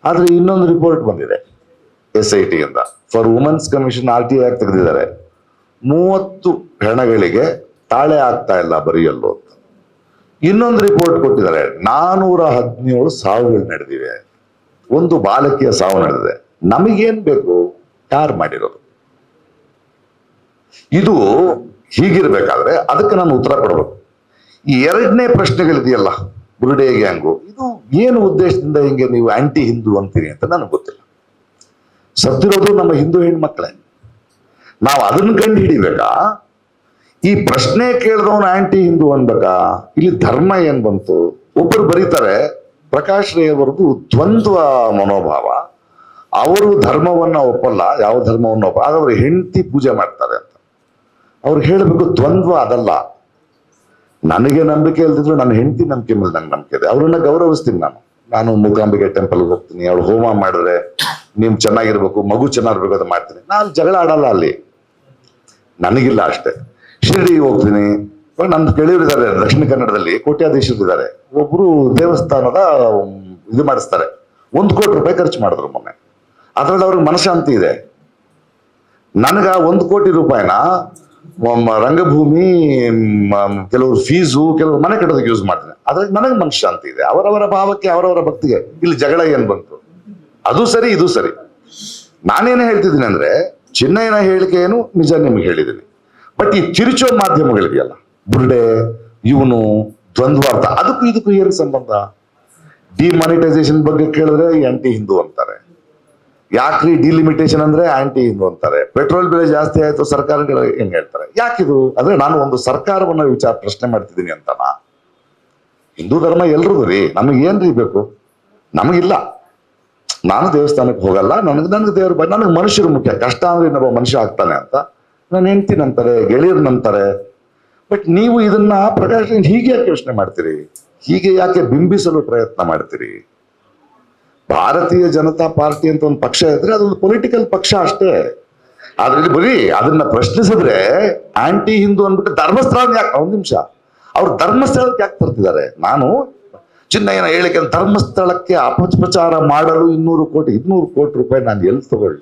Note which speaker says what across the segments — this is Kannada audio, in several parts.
Speaker 1: ಆದ್ರೆ ಇನ್ನೊಂದು ರಿಪೋರ್ಟ್ ಬಂದಿದೆ SIT ಇಂದ. ಫಾರ್ ವುಮೆನ್ಸ್ ಕಮಿಷನ್ RTI ಆಗಿ ತೆಗೆದಿದ್ದಾರೆ. 30 ಹೆಣಗಳಿಗೆ ತಾಳೆ ಆಗ್ತಾ ಇಲ್ಲ ಬರೆಯಲ್ಲು ಅಂತ. ಇನ್ನೊಂದು ರಿಪೋರ್ಟ್ ಕೊಟ್ಟಿದ್ದಾರೆ, 417 ಸಾವುಗಳು ನಡೆದಿವೆ, ಒಂದು ಬಾಲಕಿಯ ಸಾವು ನಡೆದಿದೆ. ನಮಗೇನ್ ಬೇಕು? ಯಾರು ಮಾಡಿರೋದು? ಇದು ಹೀಗಿರ್ಬೇಕಾದ್ರೆ ಅದಕ್ಕೆ ನಾನು ಉತ್ತರ ಕೊಡಬೇಕು. ಈ ಎರಡನೇ ಪ್ರಶ್ನೆಗಳಿದೆಯಲ್ಲ, ಬುರುಡೆ ಗ್ಯಾಂಗು, ಇದು ಏನು ಉದ್ದೇಶದಿಂದ ಹಿಂಗೆ ನೀವು ಆಂಟಿ ಹಿಂದೂ ಅಂತೀರಿ ಅಂತ ನನಗೆ ಗೊತ್ತಿಲ್ಲ. ಸತ್ತಿರೋದು ನಮ್ಮ ಹಿಂದೂ ಹೆಣ್ಮಕ್ಳೇ. ನಾವು ಅದನ್ನ ಕಂಡು ಹಿಡಿಬೇಕಾ? ಈ ಪ್ರಶ್ನೆ ಕೇಳಿದವನು ಆಂಟಿ ಹಿಂದೂ ಅನ್ಬೇಕಾ? ಇಲ್ಲಿ ಧರ್ಮ ಏನ್ ಬಂತು? ಒಬ್ಬರು ಬರೀತಾರೆ, ಪ್ರಕಾಶ್ ರೈ ಅವರದು ದ್ವಂದ್ವ ಮನೋಭಾವ, ಅವರು ಧರ್ಮವನ್ನ ಒಪ್ಪಲ್ಲ, ಯಾವ ಧರ್ಮವನ್ನ ಒಪ್ಪ, ಆಗ ಅವರು ಹೆಂಡತಿ ಪೂಜೆ ಮಾಡ್ತಾರೆ ಅಂತ. ಅವ್ರು ಹೇಳಬೇಕು ದ್ವಂದ್ವ ಅದಲ್ಲ. ನನಗೆ ನಂಬಿಕೆ ಇಲ್ದಿದ್ರು ನನ್ನ ಹೆಂಡತಿ ನಂಬಿಕೆ ಮೇಲೆ ನಂಗೆ ನಂಬಿಕೆ ಇದೆ, ಅವ್ರನ್ನ ಗೌರವಿಸ್ತೀನಿ. ನಾನು ಮೂಕಾಂಬಿಕೆ ಟೆಂಪಲ್ಗೆ ಹೋಗ್ತೀನಿ, ಅವಳು ಹೋಮ ಮಾಡಿದ್ರೆ ನೀವು ಚೆನ್ನಾಗಿರ್ಬೇಕು, ಮಗು ಚೆನ್ನಾಗಿರ್ಬೇಕು ಅಂತ ಮಾಡ್ತೀನಿ. ನಾನು ಜಗಳ ಆಡಲ್ಲ ಅಲ್ಲಿ, ನನಗಿಲ್ಲ ಅಷ್ಟೇ. ಶಿರಡಿಗೆ ಹೋಗ್ತೀನಿ, ನನ್ನ ಗೆಳೆಯರಿದ್ದಾರೆ ದಕ್ಷಿಣ ಕನ್ನಡದಲ್ಲಿ, ಕೋಟ್ಯಾಧೀಶರಿದ್ದಾರೆ. ಒಬ್ರು ದೇವಸ್ಥಾನದ ಇದು ಮಾಡಿಸ್ತಾರೆ, 1 ಕೋಟಿ ರೂಪಾಯಿ ಖರ್ಚು ಮಾಡಿದ್ರು ಮೊನ್ನೆ. ಅದ್ರಲ್ಲಿ ಅವ್ರಿಗೆ ಮನಶಾಂತಿ ಇದೆ. ನನಗ 1 ಕೋಟಿ ರೂಪಾಯಿನ ರಂಗಭೂಮಿ, ಕೆಲವರು ಫೀಸು, ಕೆಲವರು ಮನೆ ಕಟ್ಟೋದಕ್ಕೆ ಯೂಸ್ ಮಾಡ್ತೀನಿ. ಅದ್ರಲ್ಲಿ ನನಗೆ ಮನಶಾಂತಿ ಇದೆ. ಅವರವರ ಭಾವಕ್ಕೆ, ಅವರವರ ಭಕ್ತಿಗೆ ಇಲ್ಲಿ ಜಗಳ ಏನ್ ಬಂತು? ಅದು ಸರಿ, ಇದು ಸರಿ. ನಾನೇನು ಹೇಳ್ತಿದ್ದೀನಿ ಅಂದ್ರೆ, ಚಿನ್ನಯ್ಯನ ಹೇಳಿಕೆ ಏನು ನಿಜ ನಿಮ್ಗೆ ಹೇಳಿದ್ದೀನಿ. ಬಟ್ ಈ ತಿರುಚೋ ಮಾಧ್ಯಮಗಳಿದೆಯಲ್ಲ, ಬುರುಡೆ, ಇವನು, ದ್ವಂದ್ವಾರ್ಥ, ಅದಕ್ಕೂ ಇದಕ್ಕೂ ಏನು ಸಂಬಂಧ? ಡಿಮಾನಿಟೈಸೇಷನ್ ಬಗ್ಗೆ ಕೇಳಿದ್ರೆ ಆಂಟಿ ಹಿಂದೂ ಅಂತಾರೆ. ಯಾಕ್ರಿ ಡಿಲಿಮಿಟೇಷನ್ ಅಂದ್ರೆ ಆಂಟಿ ಹಿಂದೂ ಅಂತಾರೆ. ಪೆಟ್ರೋಲ್ ಬೆಲೆ ಜಾಸ್ತಿ ಆಯ್ತು ಸರ್ಕಾರಗಳು ಹೆಂಗ್ ಹೇಳ್ತಾರೆ? ಯಾಕಿದು? ಅಂದ್ರೆ ನಾನು ಒಂದು ಸರ್ಕಾರವನ್ನ ಪ್ರಶ್ನೆ ಮಾಡ್ತಿದ್ದೀನಿ ಅಂತನಾ? ಹಿಂದೂ ಧರ್ಮ ಎಲ್ರಿಗೂ ರೀ, ನಮಗೇನ್ರಿ ಬೇಕು? ನಮಗಿಲ್ಲ. ನಾನು ದೇವಸ್ಥಾನಕ್ಕೆ ಹೋಗಲ್ಲ, ನನಗೆ ದೇವ್ರ ಬಗ್ಗೆ, ನನಗೆ ಮನುಷ್ಯರು ಮುಖ್ಯ. ಕಷ್ಟ ಅಂದ್ರೆ ಇನ್ನೊಬ್ಬ ಮನುಷ್ಯ ಆಗ್ತಾನೆ ಅಂತ ನಾನು ಹೆಂಡ್ತಿನಂತಾರೆ, ಗೆಳೆಯರ್ನಂತಾರೆ. ಬಟ್ ನೀವು ಇದನ್ನ ಪ್ರಕಾಶ್ ಹೀಗೆ ಯಾಕೆ ಯೋಚನೆ ಮಾಡ್ತೀರಿ? ಹೀಗೆ ಯಾಕೆ ಬಿಂಬಿಸಲು ಪ್ರಯತ್ನ ಮಾಡ್ತೀರಿ? ಭಾರತೀಯ ಜನತಾ ಪಾರ್ಟಿ ಅಂತ ಒಂದು ಪಕ್ಷ ಇದ್ರೆ ಅದೊಂದು ಪೊಲಿಟಿಕಲ್ ಪಕ್ಷ ಅಷ್ಟೇ. ಅದ್ರಲ್ಲಿ ಬರೀ ಅದನ್ನ ಪ್ರಶ್ನಿಸಿದ್ರೆ ಆಂಟಿ ಹಿಂದೂ ಅಂದ್ಬಿಟ್ಟು ಧರ್ಮಸ್ಥಳ ಯಾಕೆ? 1 ನಿಮಿಷ, ಅವ್ರು ಧರ್ಮಸ್ಥಳಕ್ಕೆ ಯಾಕೆ ತರ್ತಿದ್ದಾರೆ? ನಾನು ಚಿನ್ನಯ್ಯನ ಹೇಳಿಕೆ ಧರ್ಮಸ್ಥಳಕ್ಕೆ ಅಪಪ್ರಚಾರ ಮಾಡಲು 200 ಕೋಟಿ ರೂಪಾಯಿ ನಾನು ಎಲ್ಲಿ ತಗೊಳ್ಳಿ?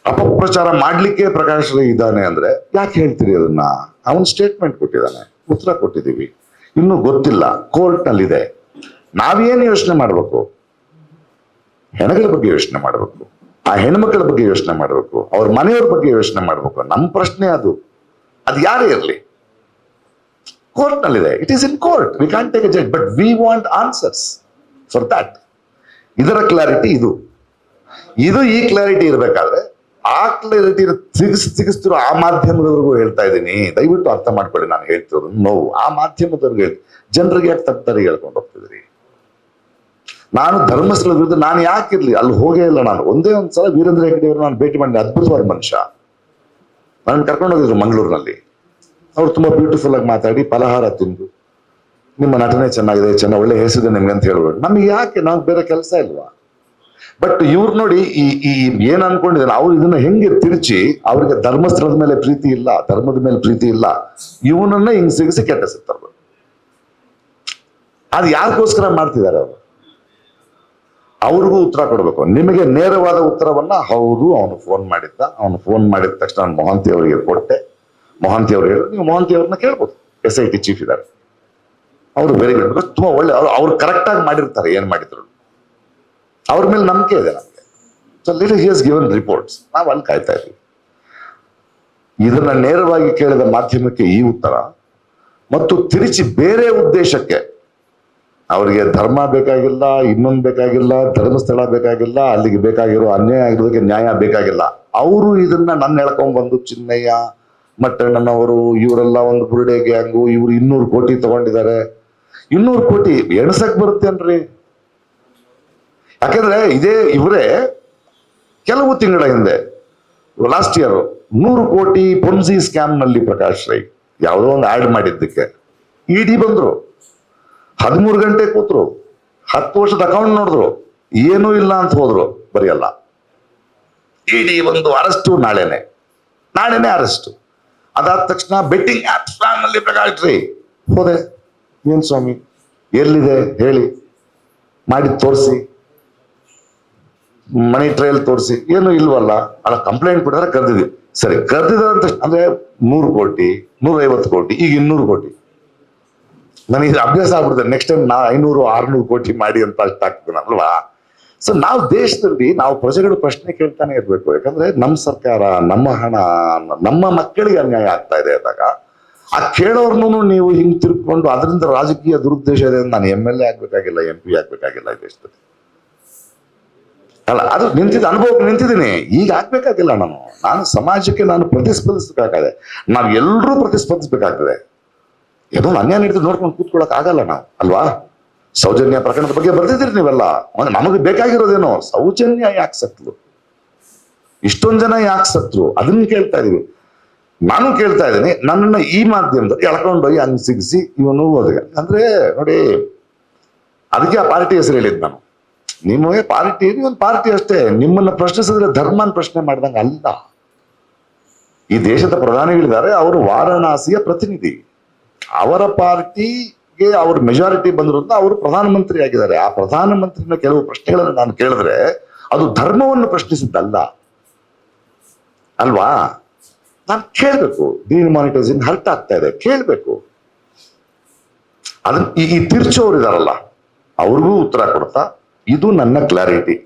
Speaker 1: ಅಪಪ್ರಚಾರ ಮಾಡ್ಲಿಕ್ಕೆ ಪ್ರಕಾಶ್ ರೈ ಇದ್ದಾನೆ ಅಂದ್ರೆ ಯಾಕೆ ಹೇಳ್ತೀರಿ ಅದನ್ನ? ಅವನ್ ಸ್ಟೇಟ್ಮೆಂಟ್ ಕೊಟ್ಟಿದ್ದಾನೆ, ಉತ್ತರ ಕೊಟ್ಟಿದ್ದೀವಿ, ಇನ್ನೂ ಗೊತ್ತಿಲ್ಲ, ಕೋರ್ಟ್ ನಲ್ಲಿದೆ. ನಾವೇನು ಯೋಚನೆ ಮಾಡ್ಬೇಕು? ಹೆಣಗಳ ಬಗ್ಗೆ ಯೋಚನೆ ಮಾಡ್ಬೇಕು, ಆ ಹೆಣ್ಮಕ್ಳ ಬಗ್ಗೆ ಯೋಚನೆ ಮಾಡ್ಬೇಕು, ಅವ್ರ ಮನೆಯವ್ರ ಬಗ್ಗೆ ಯೋಚನೆ ಮಾಡ್ಬೇಕು. ನಮ್ಮ ಪ್ರಶ್ನೆ ಅದು ಯಾರೇ ಇರಲಿ, ಕೋರ್ಟ್ ನಲ್ಲಿದೆ. It is in court, we can't take A judge, but we want answers for that. ಇದರ ಕ್ಲಾರಿಟಿ ಇದು. ಈ ಕ್ಲಾರಿಟಿ ಇರಬೇಕಾದ್ರೆ ಆ ಕ್ಲಾರಿಟಿ ಸಿಗಿಸ್ತಿರೋ ಆ ಮಾಧ್ಯಮದವ್ರಿಗೂ ಹೇಳ್ತಾ ಇದ್ದೀನಿ, ದಯವಿಟ್ಟು ಅರ್ಥ ಮಾಡ್ಕೊಳ್ಳಿ. ನಾನು ಹೇಳ್ತಿರೋದು ನೋವು ಆ ಮಾಧ್ಯಮದವ್ರಿಗೆ ಜನರಿಗೆ ಯಾಕೆ ತಪ್ಪಾರಿ ಹೇಳ್ಕೊಂಡು ಹೋಗ್ತಿದ್ರಿ? ನಾನು ಧರ್ಮಸ್ಥಳದ ವಿರುದ್ಧ ನಾನು ಯಾಕಿರ್ಲಿ, ಅಲ್ಲಿ ಹೋಗೇ ಇಲ್ಲ. ನಾನು ಒಂದೇ ಒಂದ್ಸಲ ವೀರೇಂದ್ರ ಹೆಗ್ಗಡೆ ಅವರು ನಾನು ಭೇಟಿ ಮಾಡಿದೆ. ಅದ್ಭುತವಾದ ಮನುಷ್ಯ. ನಾನು ಕರ್ಕೊಂಡು ಹೋಗಿದ್ರು ಮಂಗಳೂರಿನಲ್ಲಿ. ಅವ್ರು ತುಂಬಾ ಬ್ಯೂಟಿಫುಲ್ ಆಗಿ ಮಾತಾಡಿ, ಫಲಹಾರ ತಿಂದು, ನಿಮ್ಮ ನಟನೆ ಚೆನ್ನಾಗಿದೆ, ಒಳ್ಳೆ ಹೆಸರಿದೆ ನಿಮ್ಗೆ ಅಂತ ಹೇಳ್ಬೋದು. ನಮ್ಗೆ ಯಾಕೆ? ನಾವು ಬೇರೆ ಕೆಲಸ ಇಲ್ವಾ? ಬಟ್ ಇವ್ರು ನೋಡಿ, ಈ ಏನ್ ಅನ್ಕೊಂಡಿದ್ದಾರೆ ಅವ್ರು, ಇದನ್ನ ಹೆಂಗೆ ತಿರುಚಿ, ಅವ್ರಿಗೆ ಧರ್ಮಸ್ಥಳದ ಮೇಲೆ ಪ್ರೀತಿ ಇಲ್ಲ, ಧರ್ಮದ ಮೇಲೆ ಪ್ರೀತಿ ಇಲ್ಲ, ಇವನನ್ನ ಹಿಂಗ್ ಸಿಗಿಸಿ ಕೆಟ್ಟ ಸಿಗ್ತಾರೆ. ಅದು ಯಾರಿಗೋಸ್ಕರ ಮಾಡ್ತಿದ್ದಾರೆ ಅವರು? ಅವ್ರಿಗೂ ಉತ್ತರ ಕೊಡ್ಬೇಕು. ನಿಮಗೆ ನೇರವಾದ ಉತ್ತರವನ್ನ, ಹೌದು ಅವನು ಫೋನ್ ಮಾಡಿದ ತಕ್ಷಣ ನಾನು ಮೊಹಂತಿ ಅವರಿಗೆ ಕೊಟ್ಟೆ. ಮೊಹಂತಿ ಅವ್ರು ಹೇಳಿದ್ರು, ನೀವು ಮೊಹಂತಿ ಅವ್ರನ್ನ ಕೇಳ್ಬೋದು. SIT ಚೀಫ್ ಇದ್ದಾರೆ, ಅವರು ವೆರಿ ಗುಡ್. ತುಂಬಾ ಒಳ್ಳೆ, ಅವ್ರು ಕರೆಕ್ಟ್ ಆಗಿ ಮಾಡಿರ್ತಾರೆ ಏನ್ ಮಾಡಿದ್ರು. ಅವ್ರ ಮೇಲೆ ನಂಬಿಕೆ ಇದೆ ನಮ್ಗೆ. ಸೊ ಹಿ ಹಸ್ ಗಿವನ್ ರಿಪೋರ್ಟ್ಸ್, ನಾವು ಅಲ್ಲಿ ಕಾಯ್ತಾ ಇದ್ವಿ. ಇದನ್ನ ನೇರವಾಗಿ ಕೇಳಿದ ಮಾಧ್ಯಮಕ್ಕೆ ಈ ಉತ್ತರ, ಮತ್ತು ತಿರುಚಿ ಬೇರೆ ಉದ್ದೇಶಕ್ಕೆ, ಅವರಿಗೆ ಧರ್ಮ ಬೇಕಾಗಿಲ್ಲ, ಇನ್ನೊಂದು ಬೇಕಾಗಿಲ್ಲ, ಧರ್ಮಸ್ಥಳ ಬೇಕಾಗಿಲ್ಲ, ಅಲ್ಲಿಗೆ ಬೇಕಾಗಿರೋ ಅನ್ಯಾಯ ಆಗಿರೋದಕ್ಕೆ ನ್ಯಾಯ ಬೇಕಾಗಿಲ್ಲ. ಅವರು ಇದನ್ನ ನನ್ನ ಎಳ್ಕೊಂಡ್ ಬಂದು ಚಿನ್ನಯ್ಯ, ಮಟ್ಟಣ್ಣನವರು, ಇವರೆಲ್ಲ ಒಂದು ಬುರುಡೆ ಗ್ಯಾಂಗು, ಇವ್ರು 200 ಕೋಟಿ ತಗೊಂಡಿದ್ದಾರೆ. 200 ಕೋಟಿ ಎಣಸಕ್ ಬರುತ್ತೇನ್ರಿ? ಯಾಕಂದ್ರೆ ಇವರೇ ಕೆಲವು ತಿಂಗಳ ಹಿಂದೆ, ಲಾಸ್ಟ್ ಇಯರ್ 100 ಕೋಟಿ ಪೊನ್ಸಿ ಸ್ಕ್ಯಾಮ್ ನಲ್ಲಿ ಪ್ರಕಾಶ್ ರೈ ಯಾವುದೋ ಒಂದು ಆಡ್ ಮಾಡಿದ್ದಕ್ಕೆ ED ಬಂದ್ರು, 13 ಗಂಟೆ ಕೂತ್ರು, 10 ವರ್ಷದ ಅಕೌಂಟ್ ನೋಡಿದ್ರು, ಏನೂ ಇಲ್ಲ ಅಂತ ಹೋದ್ರು. ಬರೆಯಲ್ಲ, ED ಒಂದು ಅರೆಸ್ಟು, ನಾಳೆನೆ ಅರೆಸ್ಟು. ಅದಾದ ತಕ್ಷಣ ಬೆಟ್ಟಿಂಗ್ ಆಪ್ ಸ್ಕ್ಯಾಮ್ ನಲ್ಲಿ ಪ್ರಕಾಶ್ ರೈ ಹೋದೆ. ಏನ್ ಸ್ವಾಮಿ, ಎಲ್ಲಿದೆ ಹೇಳಿ, ಮಾಡಿ ತೋರಿಸಿ. ಮನಿ ಟ್ರಯಲ್ ತೋರಿಸಿ ಏನು ಇಲ್ವಲ್ಲ, ಅಲ್ಲ ಕಂಪ್ಲೇಂಟ್ ಕೊಟ್ಟಿದ್ರೆ ಕರೆದಿದ್ವಿ, ಸರಿ ಕರೆದಿದ್ದಾರೆ ಅಂತ ಅಂದ್ರೆ 100 ಕೋಟಿ 150 ಕೋಟಿ ಈಗ 200 ಕೋಟಿ. ನನಗೆ ಅಭ್ಯಾಸ ಆಗ್ಬಿಡುತ್ತೆ, ನೆಕ್ಸ್ಟ್ ಟೈಮ್ ನಾ 500-600 ಕೋಟಿ ಮಾಡಿ ಅಂತ ಅಷ್ಟ ಆಗ್ತದೆ ಅಲ್ವಾ. ಸೊ ನಾವು ದೇಶದಲ್ಲಿ ನಾವು ಪ್ರಜೆಗಳು ಪ್ರಶ್ನೆ ಕೇಳ್ತಾನೆ ಇರ್ಬೇಕು. ಯಾಕಂದ್ರೆ ನಮ್ಮ ಸರ್ಕಾರ, ನಮ್ಮ ಹಣ, ನಮ್ಮ ಮಕ್ಕಳಿಗೆ ಅನ್ಯಾಯ ಆಗ್ತಾ ಇದೆ ಅಂದಾಗ ಆ ಕೇಳೋರ್ನು ನೀವು ಹಿಂಗ್ ತಿರ್ಕೊಂಡು ಅದರಿಂದ ರಾಜಕೀಯ ದುರುದ್ದೇಶ ಇದೆ. ನಾನು MLA ಆಗ್ಬೇಕಾಗಿಲ್ಲ, MP ಆಗ್ಬೇಕಾಗಿಲ್ಲ ಈ ದೇಶದಲ್ಲಿ. ಅಲ್ಲ, ಅದು ಅನುಭವಕ್ಕೆ ನಿಂತಿದ್ದೀನಿ. ಈಗ ಆಗ್ಬೇಕಾಗಿಲ್ಲ. ನಾನು ಸಮಾಜಕ್ಕೆ ನಾನು ಪ್ರತಿಸ್ಪಂದಿಸಬೇಕಾಗಿದೆ. ನಾವ್ ಎಲ್ಲರೂ ಪ್ರತಿಸ್ಪಂದಿಸಬೇಕಾಗ್ತದೆ. ಏನೋ ಅನ್ಯಾಯ ನಡೆದು ನೋಡ್ಕೊಂಡು ಕೂತ್ಕೊಳ್ಳಕ್ ಆಗಲ್ಲ ನಾವು, ಅಲ್ವಾ. ಸೌಜನ್ಯ ಪ್ರಕರಣದ ಬಗ್ಗೆ ಬರ್ತಿದ್ದೀರಿ ನೀವೆಲ್ಲ. ನಮಗೆ ಬೇಕಾಗಿರೋದೇನೋ ಸೌಜನ್ಯ ಯಾಕೆ ಸತ್ಲು, ಇಷ್ಟೊಂದ್ ಜನ ಯಾಕೆ ಸತ್ರು, ಅದನ್ನ ಕೇಳ್ತಾ ಇದೀವಿ. ನಾನು ಕೇಳ್ತಾ ಇದ್ದೀನಿ, ನನ್ನನ್ನ ಈ ಮಾಧ್ಯಮದಲ್ಲಿ ಎಳ್ಕೊಂಡೋಗಿ ಹಂಗ್ ಸಿಗಿಸಿ ಇವನು ಹೋದ ಅಂದ್ರೆ ನೋಡಿ, ಅದಕ್ಕೆ ಆ ಪಾರ್ಟಿ ಹೆಸರು ಹೇಳಿದ್ ನಾನು. ನಿಮಗೆ ಪಾರ್ಟಿ ಒಂದು ಪಾರ್ಟಿ ಅಷ್ಟೇ. ನಿಮ್ಮನ್ನ ಪ್ರಶ್ನಿಸಿದ್ರೆ ಧರ್ಮನ ಪ್ರಶ್ನೆ ಮಾಡಿದಂಗ ಅಲ್ಲ. ಈ ದೇಶದ ಪ್ರಧಾನಿಗಳಿದ್ದಾರೆ, ಅವರು ವಾರಣಾಸಿಯ ಪ್ರತಿನಿಧಿ. ಅವರ ಪಾರ್ಟಿಗೆ ಅವ್ರ ಮೆಜಾರಿಟಿ ಬಂದಿರೋದ್ರಿಂದ ಅವರು ಪ್ರಧಾನಮಂತ್ರಿ ಆಗಿದ್ದಾರೆ. ಆ ಪ್ರಧಾನಮಂತ್ರಿನ ಕೆಲವು ಪ್ರಶ್ನೆಗಳನ್ನು ನಾನು ಕೇಳಿದ್ರೆ ಅದು ಧರ್ಮವನ್ನು ಪ್ರಶ್ನಿಸಿದ್ದಲ್ಲ, ಅಲ್ವಾ. ನಾನು ಕೇಳ್ಬೇಕು, ಡಿಮಾನಿಟೈಸೇಷನ್ ಹರ್ಟ್ ಆಗ್ತಾ ಇದೆ, ಕೇಳ್ಬೇಕು. ಅದನ್ನ ಈ ತಿರ್ಚೋರು ಇದಾರಲ್ಲ ಅವ್ರಿಗೂ ಉತ್ತರ ಕೊಡ್ತಾ ಇದು ನನ್ನ ಕ್ಲಾರಿಟಿ.